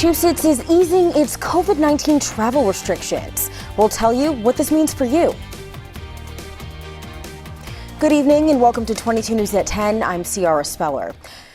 Massachusetts is easing its COVID-19 travel restrictions. We'll tell you what this means for you. Good evening and welcome to 22 News at 10. I'm Ciara Speller.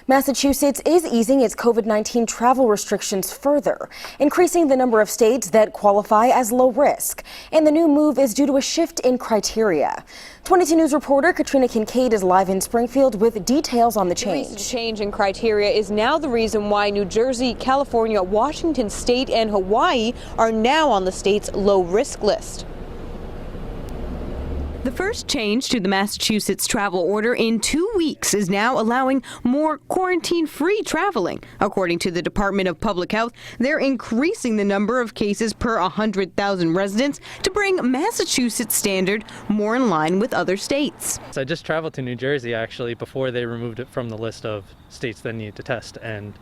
Massachusetts is easing its COVID-19 travel restrictions further, increasing the number of states that qualify as low risk. And the new move is due to a shift in criteria. 22 News reporter Katrina Kincaid is live in Springfield with details on the change. The recent change in criteria is now the reason why New Jersey, California, Washington State, and Hawaii are now on the state's low risk list. The first change to the Massachusetts travel order in 2 weeks is now allowing more quarantine-free traveling. According to the Department of Public Health, they're increasing the number of cases per 100,000 residents to bring Massachusetts standard more in line with other states. So I just traveled to New Jersey actually before they removed it from the list of states that need to test, and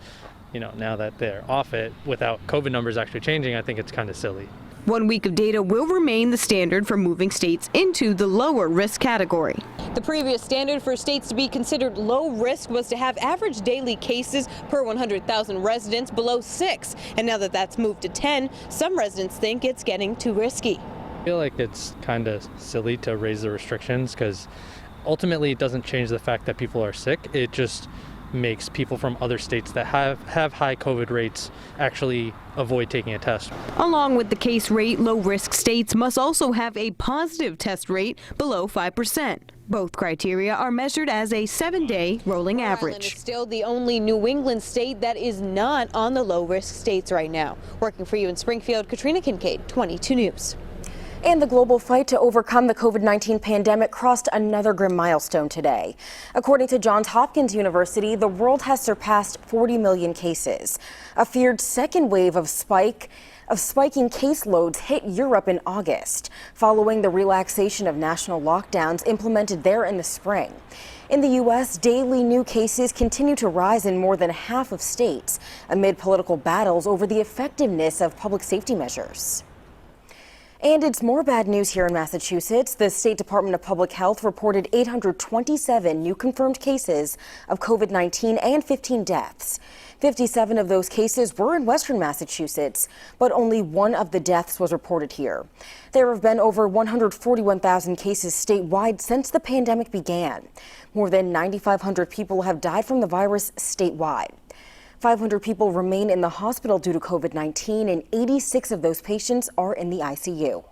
now that they're off it without COVID numbers actually changing, I think it's kind of silly. 1 week of data will remain the standard for moving states into the lower risk category. The previous standard for states to be considered low risk was to have average daily cases per 100,000 residents below 6. And now that that's moved to 10, some residents think it's getting too risky. I feel like it's kind of silly to raise the restrictions because ultimately it doesn't change the fact that people are sick. It just makes people from other states that have high COVID rates actually avoid taking a test. Along with the case rate, low-risk states must also have a positive test rate below 5%. Both criteria are measured as a 7-day rolling average. Rhode Island is still the only New England state that is not on the low-risk states right now. Working for you in Springfield, Katrina Kincaid, 22 News. And the global fight to overcome the COVID-19 pandemic crossed another grim milestone today. According to Johns Hopkins University, the world has surpassed 40 million cases. A feared second wave of spiking caseloads hit Europe in August, following the relaxation of national lockdowns implemented there in the spring. In the U.S., daily new cases continue to rise in more than half of states amid political battles over the effectiveness of public safety measures. And it's more bad news here in Massachusetts. The State Department of Public Health reported 827 new confirmed cases of COVID-19 and 15 deaths. 57 of those cases were in western Massachusetts, but only one of the deaths was reported here. There have been over 141,000 cases statewide since the pandemic began. More than 9,500 people have died from the virus statewide. 500 people remain in the hospital due to COVID-19, and 86 of those patients are in the ICU.